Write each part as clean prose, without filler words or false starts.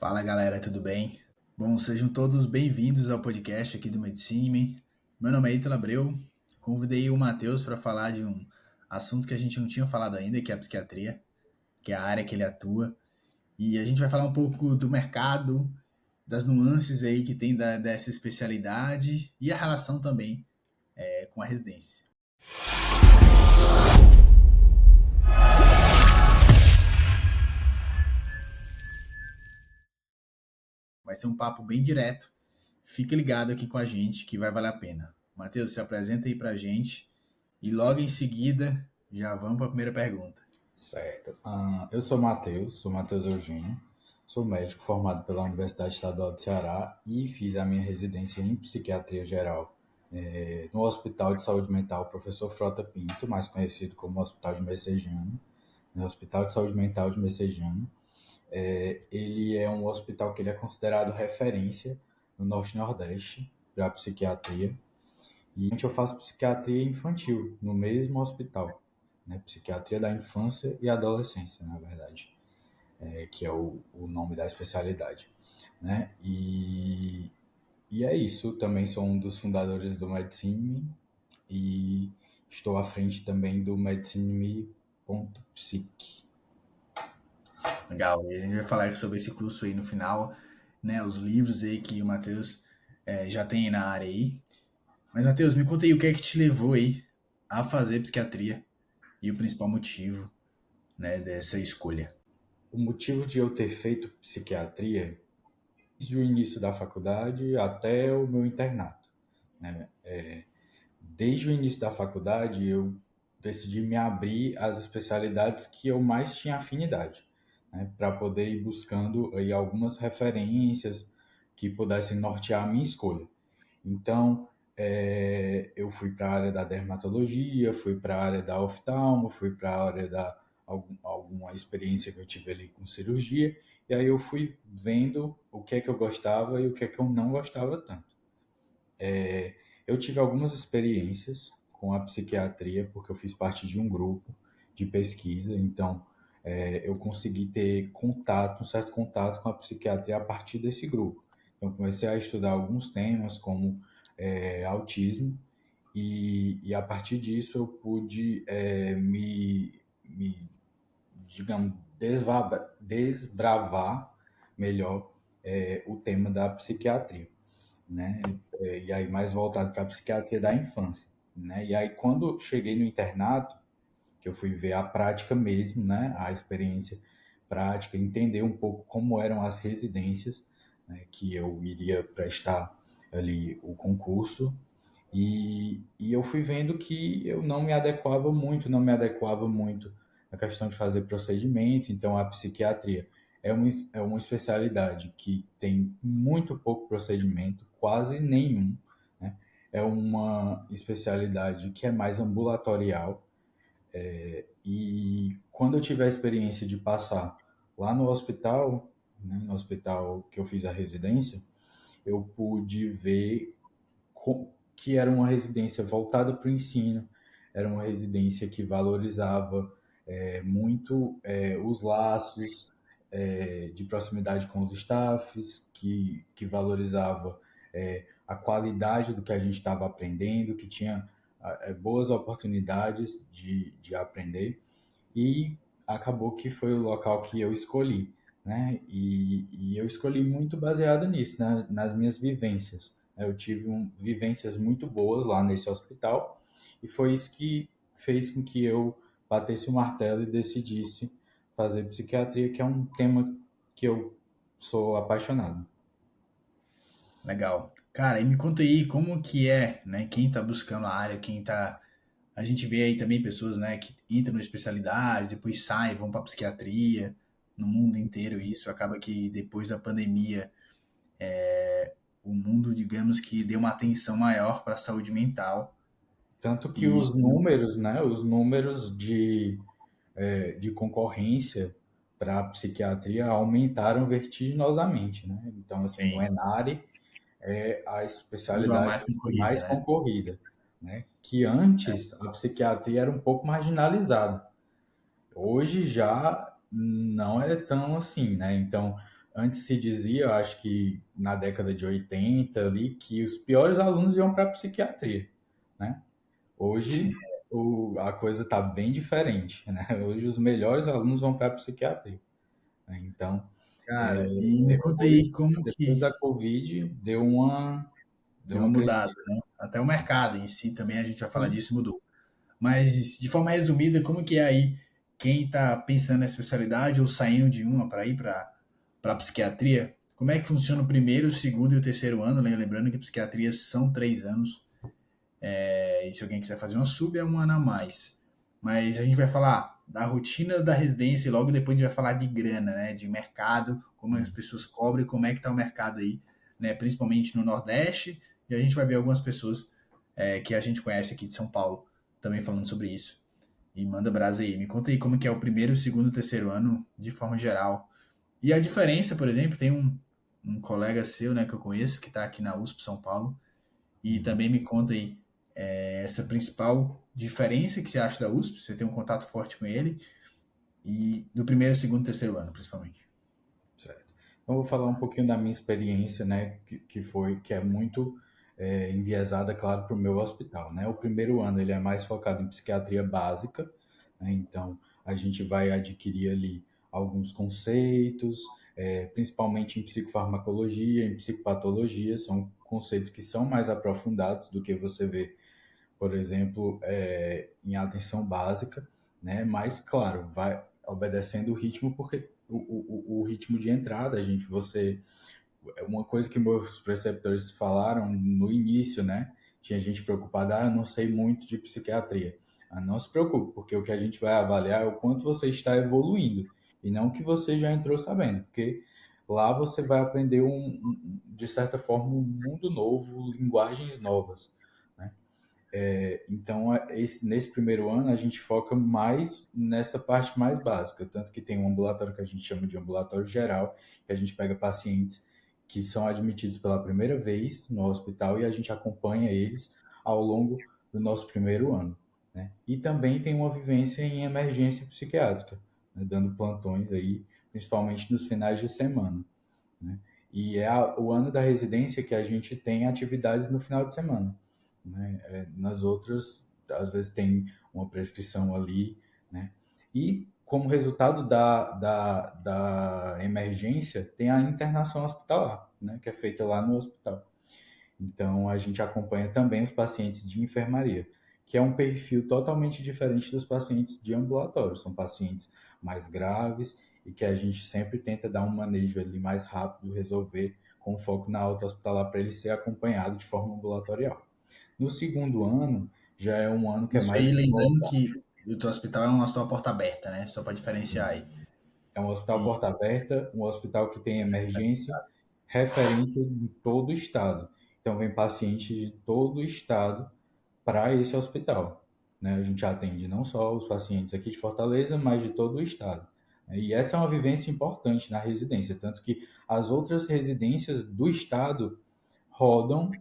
Fala galera, tudo bem? Bom, sejam todos bem-vindos ao podcast aqui do Medicine. Meu nome é Ítalo Abreu. Convidei o Matheus para falar de um assunto que a gente não tinha falado ainda, que é a psiquiatria, que é a área que ele atua. E a gente vai falar um pouco do mercado, das nuances aí que tem dessa especialidade e a relação também com a residência. Vai ser um papo bem direto. Fica ligado aqui com a gente que vai valer a pena. Matheus, se apresenta aí pra gente e logo em seguida já vamos para a primeira pergunta. Certo. Eu sou Matheus Eugênio, sou médico formado pela Universidade Estadual do Ceará e fiz a minha residência em psiquiatria geral no Hospital de Saúde Mental Professor Frota Pinto, mais conhecido como Hospital de Messejana, no Hospital de Saúde Mental de Messejana. Ele é um hospital que ele é considerado referência no Norte e Nordeste para psiquiatria. E eu faço psiquiatria infantil no mesmo hospital, né? Psiquiatria da infância e adolescência, na verdade, que é o nome da especialidade, né? E é isso. Também sou um dos fundadores do Medicine e estou à frente também do medicine.psic. Legal, e a gente vai falar sobre esse curso aí no final, né? Os livros aí que o Matheus já tem na área aí. Mas, Matheus, me conta aí o que é que te levou aí a fazer psiquiatria e o principal motivo, né, dessa escolha. O motivo de eu ter feito psiquiatria desde o início da faculdade até o meu internato, né? Desde o início da faculdade, eu decidi me abrir às especialidades que eu mais tinha afinidade, né, para poder ir buscando aí algumas referências que pudessem nortear a minha escolha. Então, eu fui para a área da dermatologia, fui para a área da oftalmo, fui para a área da alguma experiência que eu tive ali com cirurgia, e aí eu fui vendo o que é que eu gostava e o que é que eu não gostava tanto. Eu tive algumas experiências com a psiquiatria, porque eu fiz parte de um grupo de pesquisa, então eu consegui ter contato, um certo contato com a psiquiatria a partir desse grupo. Então, comecei a estudar alguns temas, como autismo, e a partir disso eu pude digamos, desbravar melhor o tema da psiquiatria, né? E aí mais voltado para a psiquiatria da infância, né? E aí quando cheguei no internato, que eu fui ver a prática mesmo, né? A experiência prática, entender um pouco como eram as residências, né? Que eu iria prestar ali o concurso, e eu fui vendo que eu não me adequava muito à questão de fazer procedimento. Então a psiquiatria é uma especialidade que tem muito pouco procedimento, quase nenhum, né? É uma especialidade que é mais ambulatorial, e quando eu tive a experiência de passar lá no hospital, né, no hospital que eu fiz a residência, eu pude ver que era uma residência voltada para o ensino, era uma residência que valorizava muito os laços de proximidade com os staffs, que valorizava a qualidade do que a gente estava aprendendo, que tinha boas oportunidades de aprender, e acabou que foi o local que eu escolhi, né? E eu escolhi muito baseado nisso, nas minhas vivências. Eu tive vivências muito boas lá nesse hospital, e foi isso que fez com que eu batesse o martelo e decidisse fazer psiquiatria, que é um tema que eu sou apaixonado. Legal. Cara, e me conta aí como que é, né, quem tá buscando a área, quem tá... A gente vê aí também pessoas, né, que entram na especialidade, depois saem, vão pra psiquiatria, no mundo inteiro isso. Acaba que depois da pandemia, o mundo, digamos que deu uma atenção maior para a saúde mental. Tanto que E os isso, números, né, os números de concorrência para a psiquiatria aumentaram vertiginosamente, né? Então, assim, o sim, Enare é a virou a especialidade mais concorrida, mais né? concorrida, né? Que antes a psiquiatria era um pouco marginalizada. Hoje já não é tão assim, né? Então, Antes se dizia, eu acho que na década de 80 ali, que os piores alunos iam para psiquiatria, né? Hoje a coisa está bem diferente, né? Hoje os melhores alunos vão para psiquiatria, né? Então, Cara, e me conta depois, aí como depois que da Covid, deu deu uma uma mudada, crescida. né? Até o mercado em si também, a gente vai falar Sim. disso, mudou. Mas, de forma resumida, como que é aí quem está pensando nessa especialidade ou saindo de uma para ir para psiquiatria? Como é que funciona o primeiro, o segundo e o terceiro ano? Lembrando que psiquiatria são 3 anos. E se alguém quiser fazer uma sub, é um ano a mais. Mas a gente vai falar da rotina da residência e logo depois a gente vai falar de grana, né? De mercado, como as pessoas cobrem, como é que está o mercado aí, né? Principalmente no Nordeste. E a gente vai ver algumas pessoas que a gente conhece aqui de São Paulo também falando sobre isso. E manda brasa aí. Me conta aí como que é o primeiro, o segundo, o terceiro ano, de forma geral. E a diferença, por exemplo, tem um colega seu, né, que eu conheço, que está aqui na USP São Paulo, e Uhum. também me conta aí essa principal diferença que você acha da USP, você tem um contato forte com ele, e do primeiro, segundo, terceiro ano, principalmente. Certo. Então, eu vou falar um pouquinho da minha experiência, né, que é muito enviesada, claro, para o meu hospital, né? O primeiro ano ele é mais focado em psiquiatria básica, né? Então a gente vai adquirir ali alguns conceitos, principalmente em psicofarmacologia, em psicopatologia, são conceitos que são mais aprofundados do que você vê, por exemplo, em atenção básica, né? Mas, claro, vai obedecendo o ritmo, porque o ritmo de entrada, é uma coisa que meus preceptores falaram no início, né? Tinha gente preocupada, eu não sei muito de psiquiatria. Não se preocupe, porque o que a gente vai avaliar é o quanto você está evoluindo, e não o que você já entrou sabendo, porque lá você vai aprender de certa forma, um mundo novo, linguagens novas, né? Então, nesse primeiro ano, a gente foca mais nessa parte mais básica, tanto que tem um ambulatório que a gente chama de ambulatório geral, que a gente pega pacientes que são admitidos pela primeira vez no hospital e a gente acompanha eles ao longo do nosso primeiro ano, né? E também tem uma vivência em emergência psiquiátrica, né, dando plantões aí, principalmente nos finais de semana, né? E é o ano da residência que a gente tem atividades no final de semana, né? Nas outras, às vezes tem uma prescrição ali, né? E como resultado da emergência, tem a internação hospitalar, né? Que é feita lá no hospital. Então, a gente acompanha também os pacientes de enfermaria, que é um perfil totalmente diferente dos pacientes de ambulatório. São pacientes mais graves e que a gente sempre tenta dar um manejo ali mais rápido, resolver com foco na alta hospitalar para ele ser acompanhado de forma ambulatorial. No segundo ano, já é um ano que é Isso mais aí, lembrando voltado. que o teu hospital é um hospital porta aberta, né? Só para diferenciar aí. É um hospital E porta aberta, um hospital que tem emergência referente em todo o estado. Então, vem pacientes de todo o estado para esse hospital, né? A gente atende não só os pacientes aqui de Fortaleza, mas de todo o estado. E essa é uma vivência importante na residência, tanto que as outras residências do estado rodam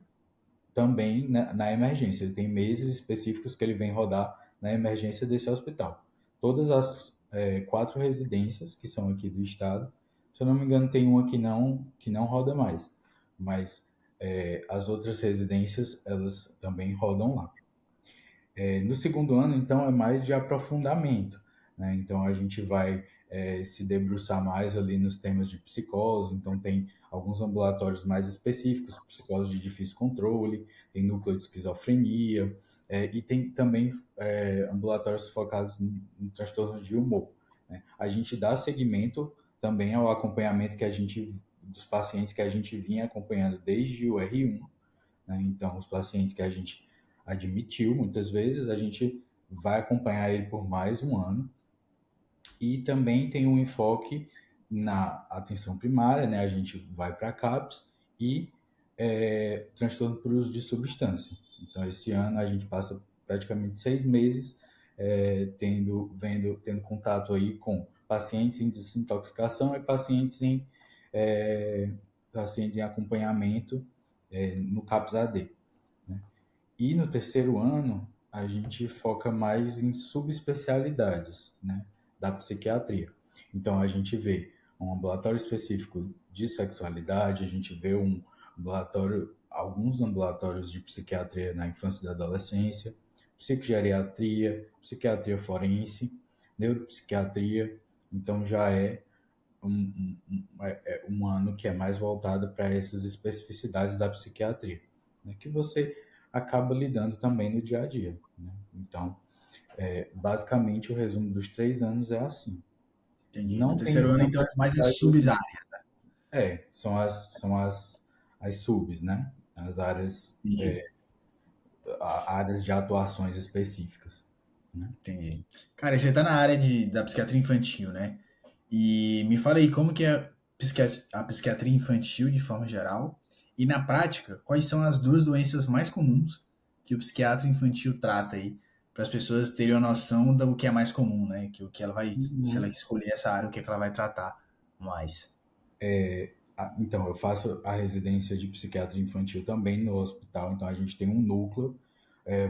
também na emergência. Ele tem meses específicos que ele vem rodar na emergência desse hospital. Todas as 4 residências que são aqui do estado, se eu não me engano, tem uma que não roda mais, mas as outras residências elas também rodam lá. No segundo ano, então, é mais de aprofundamento, né? Então, a gente vai se debruçar mais ali nos temas de psicose. Então, tem alguns ambulatórios mais específicos, psicose de difícil controle, tem núcleo de esquizofrenia, e tem também ambulatórios focados em transtornos de humor, né? A gente dá seguimento também ao acompanhamento dos pacientes que a gente vinha acompanhando desde o R1, né? Então, os pacientes que a gente admitiu, muitas vezes, a gente vai acompanhar ele por mais um ano. E também tem um enfoque na atenção primária, né? A gente vai para a CAPS e transtorno por uso de substância. Então, esse ano a gente passa praticamente 6 meses tendo contato aí com pacientes em desintoxicação e eh, pacientes em acompanhamento no CAPS-AD, né? E no terceiro ano, a gente foca mais em subespecialidades, né, da psiquiatria. Então, a gente vê um ambulatório específico de sexualidade, a gente vê alguns ambulatórios de psiquiatria na infância e da adolescência, psicogeriatria, psiquiatria forense, neuropsiquiatria, então já é um ano que é mais voltado para essas especificidades da psiquiatria, né, que você acaba lidando também no dia a dia, né? Então, basicamente, o resumo dos 3 anos é assim. Entendi. No Não terceiro tem ano, então, tanta é mais as atividade ali. sub-áreas. São as subs, né? As áreas, Entendi. áreas de atuações específicas, né? Entendi. Cara, você tá na área da psiquiatria infantil, né? E me fala aí como que é a psiquiatria infantil de forma geral e na prática, quais são as duas doenças mais comuns que o psiquiatra infantil trata aí, para as pessoas terem uma noção do que é mais comum, né? Que o que ela vai, se ela Uhum. escolher essa área, o que é que ela vai tratar mais. Então, eu faço a residência de psiquiatria infantil também no hospital, então a gente tem um núcleo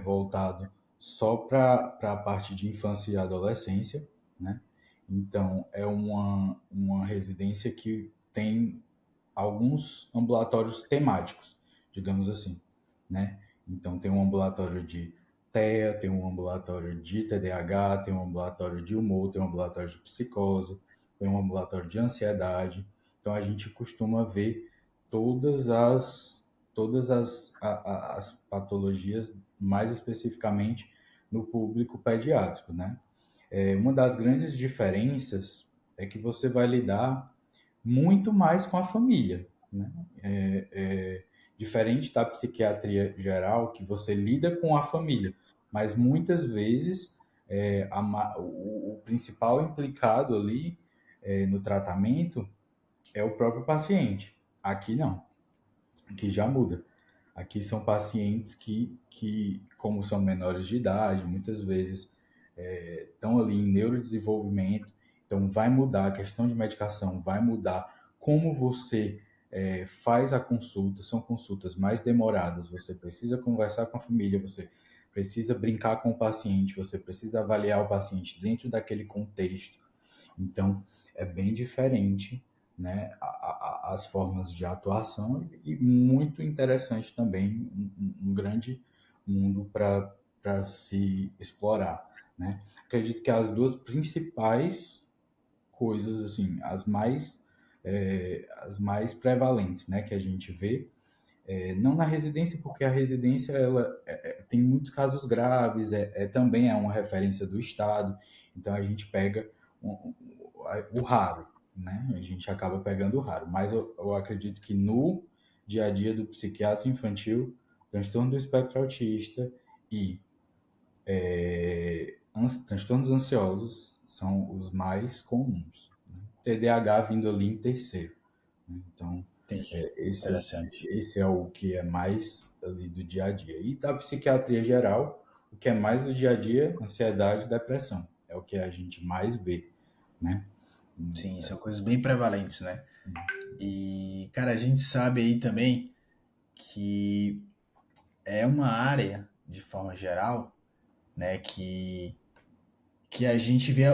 voltado só para a parte de infância e adolescência, né? Então, é uma residência que tem alguns ambulatórios temáticos, digamos assim, né? Então tem um ambulatório de TEA, tem um ambulatório de TDAH, tem um ambulatório de humor, tem um ambulatório de psicose, tem um ambulatório de ansiedade. Então a gente costuma ver todas as patologias mais especificamente no público pediátrico, né? Uma das grandes diferenças é que você vai lidar muito mais com a família, né? Diferente da psiquiatria geral, que você lida com a família, mas muitas vezes o principal implicado ali no tratamento é o próprio paciente. Aqui não, aqui já muda. Aqui são pacientes que como são menores de idade, muitas vezes estão ali em neurodesenvolvimento, então vai mudar a questão de medicação, vai mudar como você faz a consulta, são consultas mais demoradas, você precisa conversar com a família, você precisa brincar com o paciente, você precisa avaliar o paciente dentro daquele contexto. Então, é bem diferente, né, as formas de atuação e muito interessante também, um grande mundo para se explorar, né? Acredito que as duas principais coisas, assim, as mais prevalentes, né, que a gente vê, não na residência, porque a residência ela tem muitos casos graves, também é uma referência do Estado, então a gente pega um- o raro, né? A gente acaba pegando o raro, mas eu acredito que no dia a dia do psiquiatra infantil, transtorno do espectro autista e transtornos ansiosos são os mais comuns, né? TDAH vindo ali em terceiro, né? Então, Entendi. esse, Interessante. esse é o que é mais ali do dia a dia. E da psiquiatria geral, o que é mais do dia a dia, ansiedade e depressão. É o que a gente mais vê, né? Sim, são coisas bem prevalentes, né? E, cara, a gente sabe aí também que é uma área, de forma geral, né, que a gente vê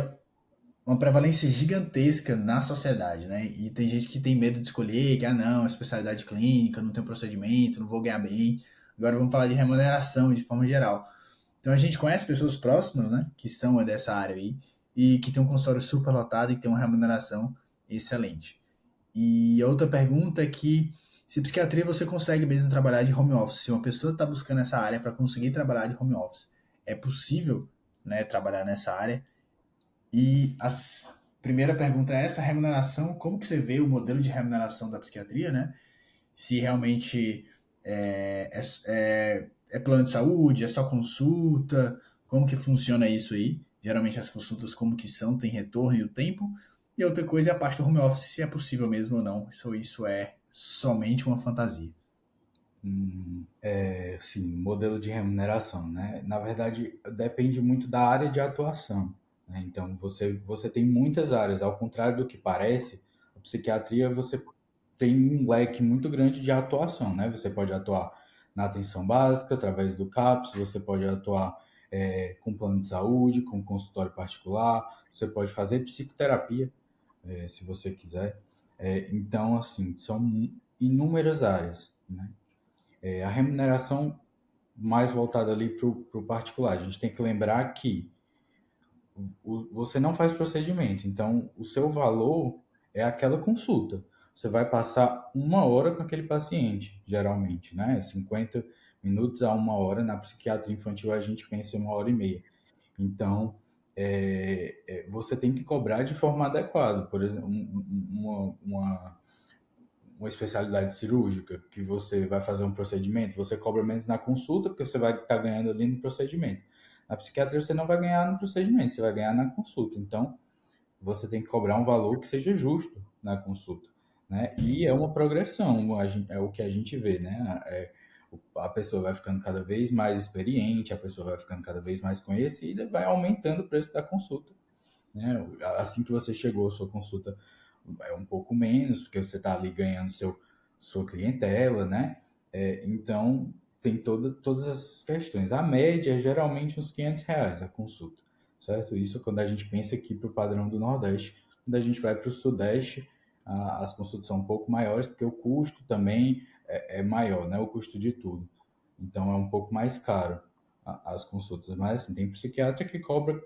uma prevalência gigantesca na sociedade, né? E tem gente que tem medo de escolher, que, não, é especialidade clínica, não tem um procedimento, não vou ganhar bem. Agora vamos falar de remuneração de forma geral. Então a gente conhece pessoas próximas, né, que são dessa área aí, e que tem um consultório super lotado e que tem uma remuneração excelente. E a outra pergunta é que se psiquiatria você consegue mesmo trabalhar de home office, se uma pessoa está buscando essa área para conseguir trabalhar de home office, é possível, né, trabalhar nessa área? E a primeira pergunta é essa remuneração, como que você vê o modelo de remuneração da psiquiatria, né? Se realmente é plano de saúde, é só consulta, como que funciona isso aí? Geralmente as consultas como que são, tem retorno e o tempo. E outra coisa é a parte do home office, se é possível mesmo ou não. Isso é somente uma fantasia. Sim, modelo de remuneração, né? Na verdade, depende muito da área de atuação, né? Então, você tem muitas áreas, ao contrário do que parece, a psiquiatria você tem um leque muito grande de atuação, né? Você pode atuar na atenção básica, através do CAPS, você pode atuar com plano de saúde, com consultório particular, você pode fazer psicoterapia, se você quiser. Então, assim, são inúmeras áreas, né? A remuneração mais voltada ali para o particular. A gente tem que lembrar que você não faz procedimento, então o seu valor é aquela consulta. Você vai passar 1 hora com aquele paciente, geralmente, né? 50 minutos a 1 hora. Na psiquiatria infantil a gente pensa em 1 hora e meia. Então, você tem que cobrar de forma adequada. Por exemplo, uma especialidade cirúrgica, que você vai fazer um procedimento, você cobra menos na consulta, porque você vai estar ganhando ali no procedimento. Na psiquiatria você não vai ganhar no procedimento, você vai ganhar na consulta. Então, você tem que cobrar um valor que seja justo na consulta, né? E é uma progressão, é o que a gente vê, né? A pessoa vai ficando cada vez mais experiente, a pessoa vai ficando cada vez mais conhecida, vai aumentando o preço da consulta, né? Assim que você chegou, a sua consulta é um pouco menos, porque você está ali ganhando sua clientela, né? Então, tem todas essas questões. A média é geralmente uns R$ 500 a consulta, certo? Isso quando a gente pensa aqui para o padrão do Nordeste. Quando a gente vai para o Sudeste, as consultas são um pouco maiores, porque o custo também é maior, né? O custo de tudo. Então, é um pouco mais caro as consultas. Mas, assim, tem psiquiatra que cobra R$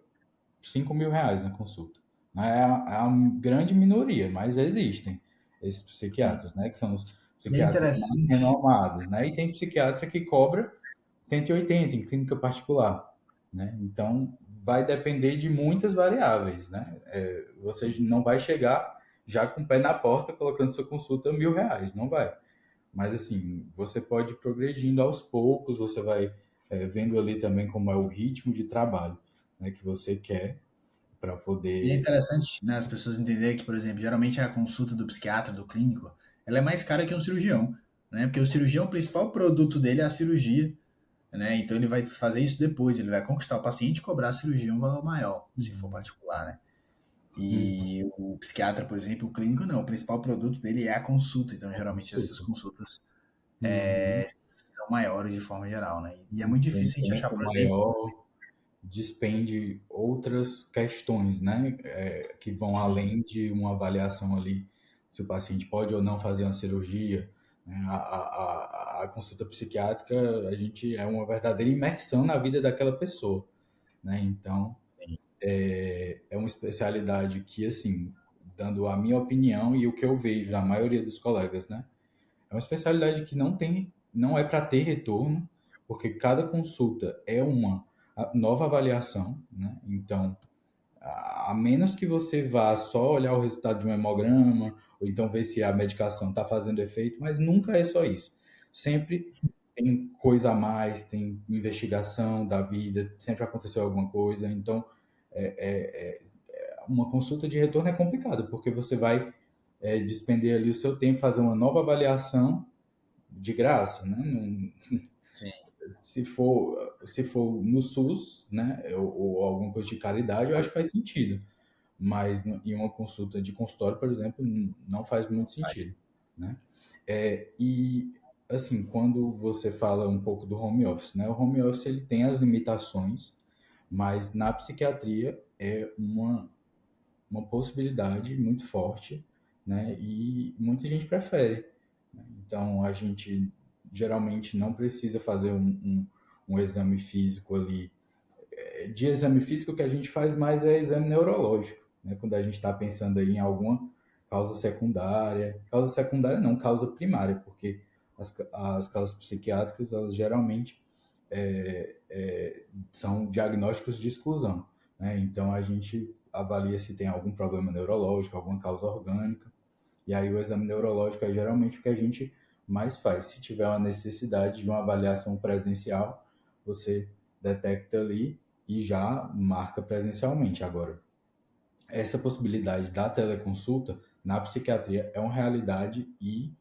5.000 na consulta. É a grande minoria, mas existem esses psiquiatras, né? Que são os E é psiquiatras mais interessante. renomados, né? E tem psiquiatra que cobra 180 em clínica particular, né? Então, vai depender de muitas variáveis, né? Você não vai chegar já com o pé na porta colocando sua consulta R$ 1.000, não vai. Mas, assim, você pode ir progredindo aos poucos, você vai vendo ali também como é o ritmo de trabalho, né, que você quer para E é poder. interessante, né, as pessoas entenderem que, por exemplo, geralmente a consulta do psiquiatra, do clínico, ela é mais cara que um cirurgião, né? Porque o cirurgião, o principal produto dele é a cirurgia, né? Então ele vai fazer isso depois, ele vai conquistar o paciente e cobrar a cirurgia um valor maior, se for Uhum. particular, né? Uhum. E o psiquiatra, por exemplo, o clínico não, o principal produto dele é a consulta, então A geralmente essas consulta. consultas Uhum. são maiores de forma geral, né? E é muito Tem um difícil a gente achar, tempo por exemplo, maior, despende outras questões, né, que vão além de uma avaliação ali, se o paciente pode ou não fazer uma cirurgia, né? A consulta psiquiátrica, a gente é uma verdadeira imersão na vida daquela pessoa, né? Então, é uma especialidade que, assim, dando a minha opinião e o que eu vejo na maioria dos colegas, né? É uma especialidade que não é para ter retorno, porque cada consulta é uma nova avaliação, né? Então, a menos que você vá só olhar o resultado de um hemograma, ou então ver se a medicação está fazendo efeito, mas nunca é só isso. Sempre tem coisa a mais, tem investigação da vida, sempre aconteceu alguma coisa. Então, uma consulta de retorno é complicada, porque você vai despender ali o seu tempo, fazer uma nova avaliação de graça, né? sim, Se for no SUS, né, ou alguma coisa de caridade, eu acho que faz sentido. Mas em uma consulta de consultório, por exemplo, não faz muito sentido, né? E assim, quando você fala um pouco do home office, né? O home office ele tem as limitações, mas na psiquiatria é uma possibilidade muito forte, né? E muita gente prefere, né? Então, a gente geralmente não precisa fazer um exame físico ali. De exame físico, o que a gente faz mais é exame neurológico, né? Quando a gente está pensando aí em alguma causa secundária. Causa secundária não, causa primária, porque as causas psiquiátricas, elas geralmente são diagnósticos de exclusão, né? Então, a gente avalia se tem algum problema neurológico, alguma causa orgânica, e aí o exame neurológico é geralmente o que a gente mais faz. Se tiver uma necessidade de uma avaliação presencial, você detecta ali e já marca presencialmente. Agora, essa possibilidade da teleconsulta na psiquiatria é uma realidade e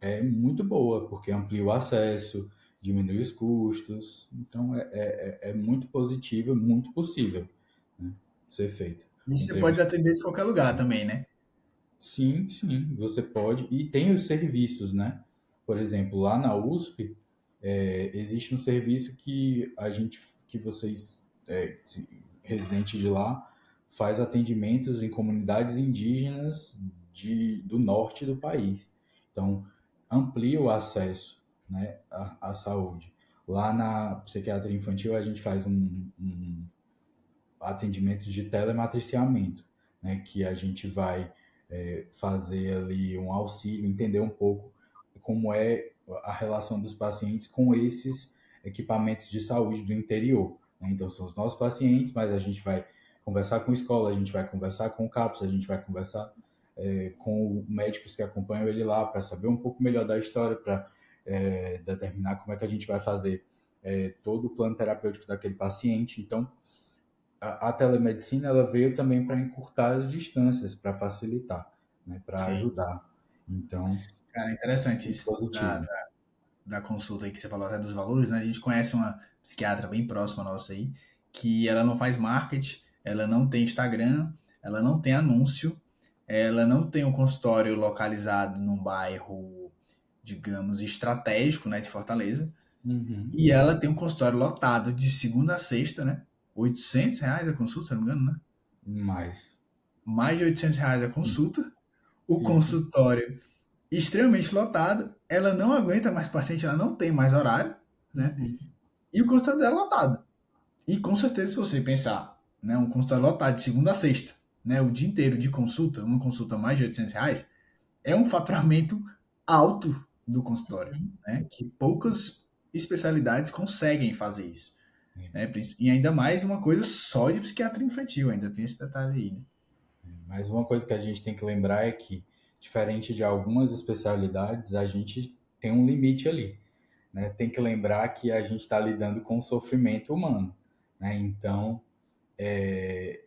é muito boa, porque amplia o acesso, diminui os custos, então é muito positivo, muito possível, né, ser feito. e você pode Entrevista. atender de qualquer lugar também, né? Sim, sim, você pode. E tem os serviços, né? Por exemplo, lá na USP, existe um serviço que vocês, residentes de lá, faz atendimentos em comunidades indígenas do norte do país. Então, amplia o acesso, né, à saúde. Lá na psiquiatria infantil, a gente faz um atendimento de telematriciamento, né, que a gente vai fazer ali um auxílio, entender um pouco como é a relação dos pacientes com esses equipamentos de saúde do interior, né? Então, são os nossos pacientes, mas a gente vai conversar com a escola, a gente vai conversar com o CAPS, a gente vai conversar com médicos que acompanham ele lá para saber um pouco melhor da história, para determinar como é que a gente vai fazer todo o plano terapêutico daquele paciente. Então, a telemedicina ela veio também para encurtar as distâncias, para facilitar, né, para Sim. ajudar. Então, Cara, interessante muito isso positivo. da consulta aí que você falou até dos valores, né? A gente conhece uma psiquiatra bem próxima nossa aí, que ela não faz marketing, ela não tem Instagram, ela não tem anúncio, ela não tem um consultório localizado num bairro, digamos, estratégico, né, de Fortaleza, Uhum. e ela tem um consultório lotado de segunda a sexta, né? R$ 800 a consulta, se não me engano, né? Mais. Mais de R$ 800 a consulta, o Isso. consultório extremamente lotado, ela não aguenta mais paciente, ela não tem mais horário, né? Uhum. E o consultório dela é lotado. E com certeza, se você pensar, né, um consultório lotado de segunda a sexta, né, o dia inteiro de consulta, uma consulta mais de R$ 800, é um faturamento alto do consultório, né, que poucas especialidades conseguem fazer isso. Né, e ainda mais uma coisa só de psiquiatria infantil, ainda tem esse detalhe aí. Né? Mas uma coisa que a gente tem que lembrar é que, diferente de algumas especialidades, a gente tem um limite ali, né? Tem que lembrar que a gente está lidando com o sofrimento humano, né? Então,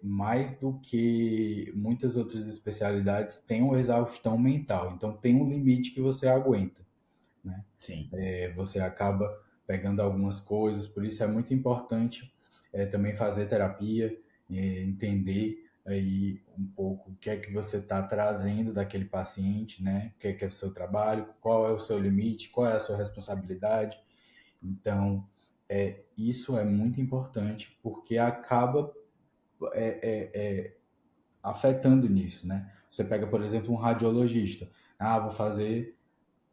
mais do que muitas outras especialidades, tem uma exaustão mental. Então, tem um limite que você aguenta, né? Sim, Você acaba pegando algumas coisas, por isso é muito importante também fazer terapia, entender aí um pouco o que é que você está trazendo daquele paciente, né? O que é o seu trabalho, qual é o seu limite, qual é a sua responsabilidade. Então, isso é muito importante porque acaba afetando nisso, né? Você pega, por exemplo, um radiologista. Ah, vou fazer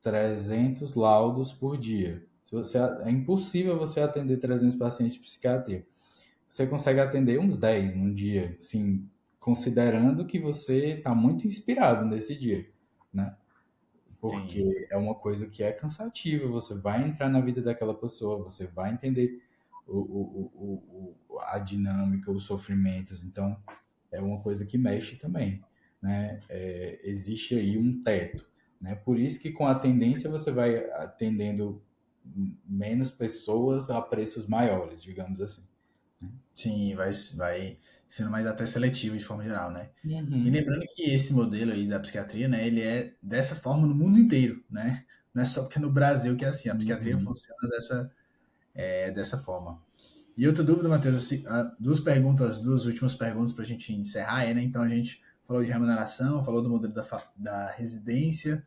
300 laudos por dia. Se você, é impossível você atender 300 pacientes de psiquiatria. Você consegue atender uns 10 num dia, sim, considerando que você está muito inspirado nesse dia, né? entendi. Porque é uma coisa que é cansativa, você vai entrar na vida daquela pessoa, você vai entender a dinâmica, os sofrimentos, então é uma coisa que mexe também, né? Existe aí um teto, né? Por isso que com a tendência você vai atendendo menos pessoas a preços maiores, digamos assim. Sim, vai sendo mais até seletivo de forma geral, né? E Uhum, lembrando que esse modelo aí da psiquiatria, né, ele é dessa forma no mundo inteiro, né? Não é só porque é no Brasil que é assim, a psiquiatria uhum. funciona dessa forma. E outra dúvida, Matheus, assim, duas perguntas, duas últimas perguntas para a gente encerrar aí, né? Então a gente falou de remuneração, falou do modelo da residência,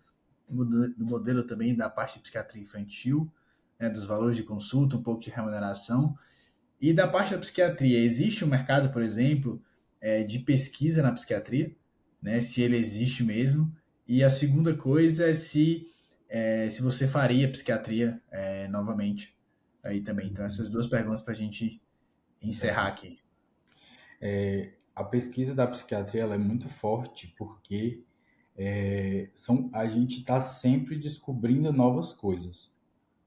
do modelo também da parte de psiquiatria infantil, né, dos valores de consulta, um pouco de remuneração. E da parte da psiquiatria, existe um mercado, por exemplo, de pesquisa na psiquiatria, né? Se ele existe mesmo. E a segunda coisa é se você faria psiquiatria novamente aí também. Então, essas duas perguntas para a gente encerrar Entendi. aqui. A pesquisa da psiquiatria ela é muito forte porque a gente está sempre descobrindo novas coisas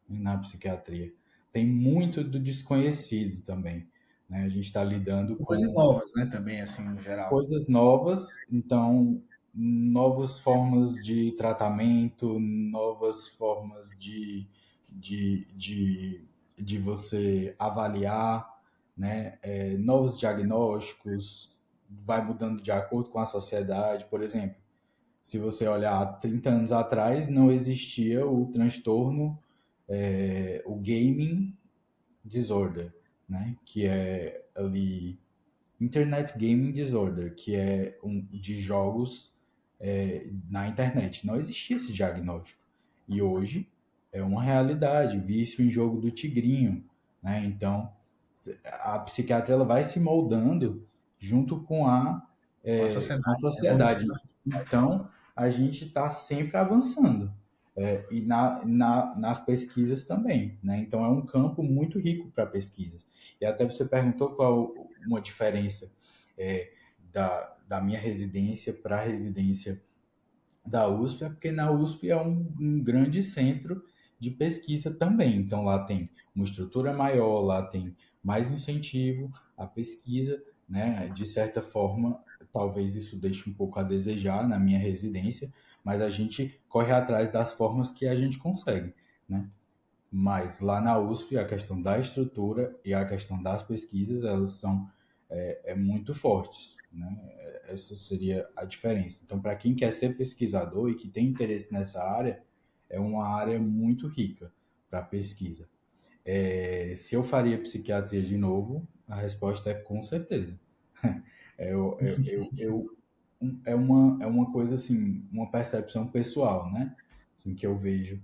na psiquiatria. Tem muito do desconhecido também, né? A gente está lidando Coisas com novas, né? Também, assim, no geral. coisas novas, então novas formas de tratamento, novas formas de, de, de você avaliar, né? Novos diagnósticos, vai mudando de acordo com a sociedade. Por exemplo, se você olhar há 30 anos atrás, não existia o transtorno, o gaming disorder, né? Que é ali Internet Gaming Disorder, que é de jogos na internet. Não existia esse diagnóstico. E hoje é uma realidade, vício em jogo do tigrinho, né? Então, a psiquiatria ela vai se moldando junto Com a com a sociedade, a evolução da sociedade. sociedade. Então, a gente está sempre avançando. E nas pesquisas também, né? Então, é um campo muito rico para pesquisas. E até você perguntou qual uma diferença é, da minha residência para a residência da USP, é porque na USP é um grande centro de pesquisa também. Então lá tem uma estrutura maior, lá tem mais incentivo à pesquisa, né? De certa forma, talvez isso deixe um pouco a desejar na minha residência, mas a gente corre atrás das formas que a gente consegue, né? Mas lá na USP, a questão da estrutura e a questão das pesquisas, elas são muito fortes, né? Essa seria a diferença. Então, para quem quer ser pesquisador e que tem interesse nessa área, é uma área muito rica para pesquisa. Se eu faria psiquiatria de novo, a resposta é com certeza. É uma coisa assim, uma percepção pessoal, né? Assim, que eu vejo.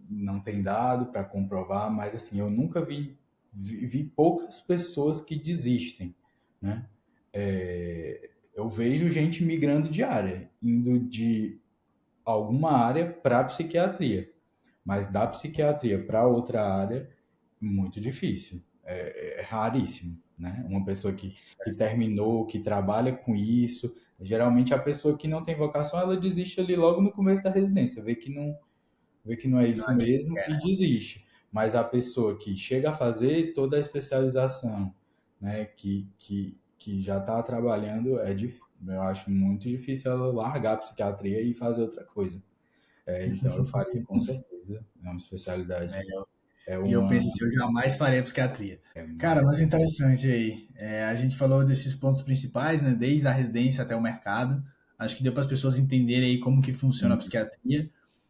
Não tem dado para comprovar, mas assim, eu nunca vi poucas pessoas que desistem, né? Eu vejo gente migrando de área, indo de alguma área para psiquiatria, mas da psiquiatria para outra área, muito difícil, é raríssimo, né? Uma pessoa que Interessante. terminou, que trabalha com isso, geralmente a pessoa que não tem vocação, ela desiste ali logo no começo da residência, vê que não é Não isso é aquilo que mesmo quer, e né? desiste. Mas a pessoa que chega a fazer toda a especialização, né, que já está trabalhando, eu acho muito difícil ela largar a psiquiatria e fazer outra coisa. Então eu faria com certeza. É uma É, especialidade, é e eu uma penso assim, eu jamais faria psiquiatria. é Cara, mais mas interessante aí. A gente falou desses pontos principais, né? Desde a residência até o mercado. Acho que deu para as pessoas entenderem aí como que funciona a psiquiatria.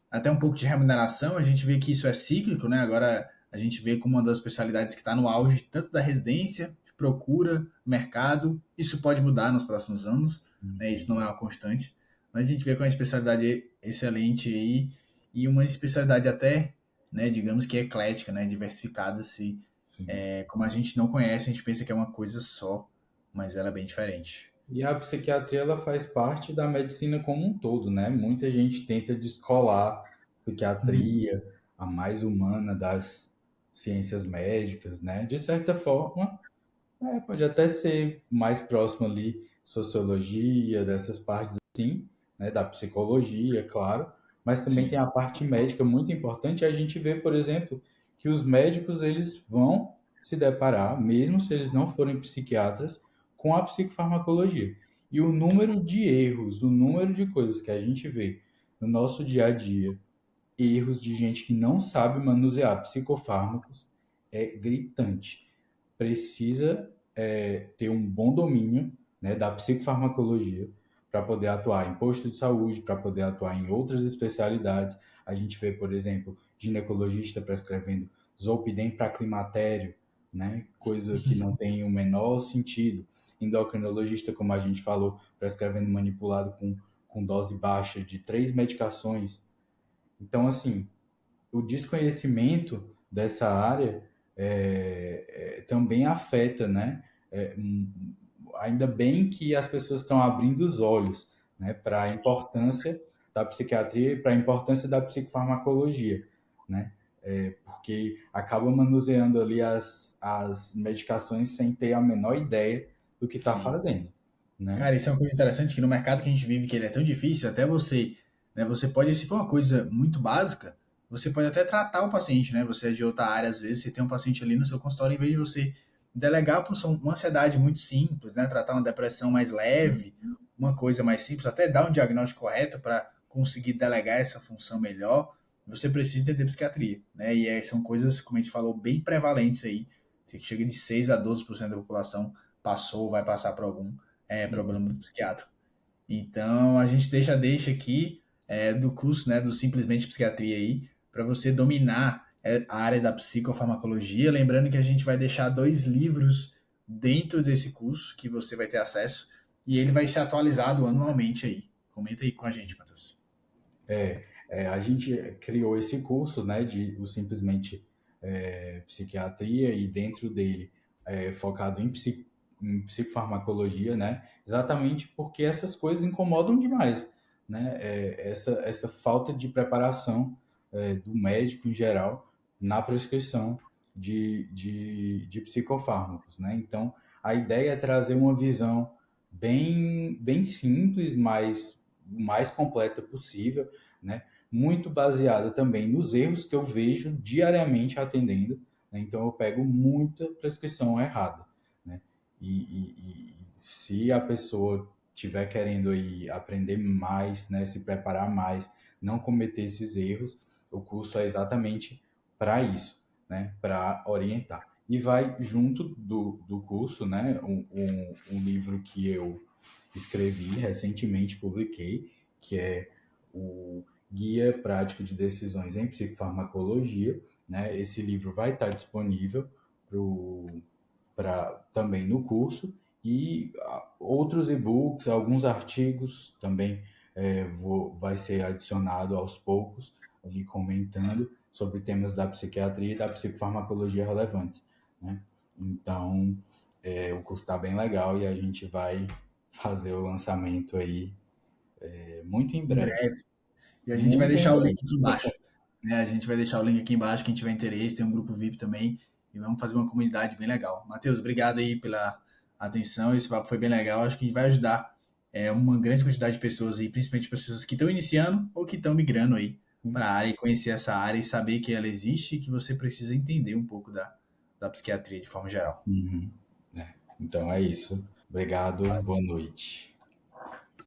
Até um pouco de remuneração. A gente vê que isso é cíclico, né? Agora a gente vê como uma das especialidades que está no auge, tanto da residência, de procura, mercado. Isso pode mudar nos próximos anos, né? Isso não é uma constante. Mas a gente vê com uma especialidade excelente aí e uma especialidade até, né, digamos que eclética, né, diversificada, se sim. como a gente não conhece, a gente pensa que é uma coisa só, mas ela é bem diferente. E a psiquiatria ela faz parte da medicina como um todo, né? Muita gente tenta descolar Uhum. psiquiatria, a mais humana das ciências médicas, né? De certa forma, pode até ser mais próximo ali sociologia, dessas partes assim, né? Da psicologia, claro, mas também tem Sim, a parte médica muito importante. A gente vê, por exemplo, que os médicos eles vão se deparar, mesmo se eles não forem psiquiatras, com a psicofarmacologia. E o número de erros, o número de coisas que a gente vê no nosso dia a dia, erros de gente que não sabe manusear psicofármacos, é gritante. Precisa ter um bom domínio, né, da psicofarmacologia para poder atuar em posto de saúde, para poder atuar em outras especialidades. A gente vê, por exemplo, ginecologista prescrevendo zolpidem para climatério, né, coisa que não tem o menor sentido. Endocrinologista, como a gente falou, prescrevendo manipulado com dose baixa de 3 medicações. Então, assim, o desconhecimento dessa área também afeta, né? Ainda bem que as pessoas estão abrindo os olhos, né, para a importância da psiquiatria e para a importância da psicofarmacologia, né? Porque acaba manuseando ali as medicações sem ter a menor ideia do que está sim. fazendo, né? Cara, isso é uma coisa interessante que no mercado que a gente vive, que ele é tão difícil, até você, né, você pode, se for uma coisa muito básica, você pode até tratar o paciente, né? Você é de outra área, às vezes, você tem um paciente ali no seu consultório, em vez de você delegar por uma ansiedade muito simples, né? Tratar uma depressão mais leve, uma coisa mais simples, até dar um diagnóstico correto para conseguir delegar essa função melhor, você precisa entender psiquiatria, né? E são coisas, como a gente falou, bem prevalentes aí, que chega de 6 a 12% da população passou, vai passar por algum problema do psiquiátrico. Então, a gente deixa aqui do curso, né, do Simplesmente Psiquiatria aí, para você dominar a área da psicofarmacologia. Lembrando que a gente vai deixar 2 livros dentro desse curso que você vai ter acesso e ele vai ser atualizado anualmente aí. Comenta aí com a gente, Matheus. A gente criou esse curso, né, de o simplesmente psiquiatria e dentro dele focado em em psicofarmacologia, né? Exatamente porque essas coisas incomodam demais, né? Essa falta de preparação do médico em geral na prescrição de psicofármacos, né? Então, a ideia é trazer uma visão bem simples, mas o mais completa possível, né? Muito baseada também nos erros que eu vejo diariamente atendendo, né? Então, eu pego muita prescrição errada, né? E se a pessoa tiver querendo aí aprender mais, né, se preparar mais, não cometer esses erros, o curso é exatamente para isso, né, para orientar. E vai junto do curso, né, um livro que eu escrevi recentemente, publiquei, que é o Guia Prático de Decisões em Psicofarmacologia, né? Esse livro vai estar disponível também no curso e outros e-books, alguns artigos também vai ser adicionado aos poucos, ali comentando sobre temas da psiquiatria e da psicofarmacologia relevantes, né? Então, o curso está bem legal e a gente vai fazer o lançamento aí muito em Em breve. breve. E a gente vai Muito em deixar o link breve. aqui embaixo. Né? A gente vai deixar o link aqui embaixo, quem tiver interesse, tem um grupo VIP também. E vamos fazer uma comunidade bem legal. Matheus, obrigado aí pela atenção. Esse papo foi bem legal. Acho que a gente vai ajudar uma grande quantidade de pessoas aí, principalmente para as pessoas que estão iniciando ou que estão migrando aí para a área e conhecer essa área e saber que ela existe e que você precisa entender um pouco da psiquiatria de forma geral. Uhum. Então é isso. Obrigado, boa noite.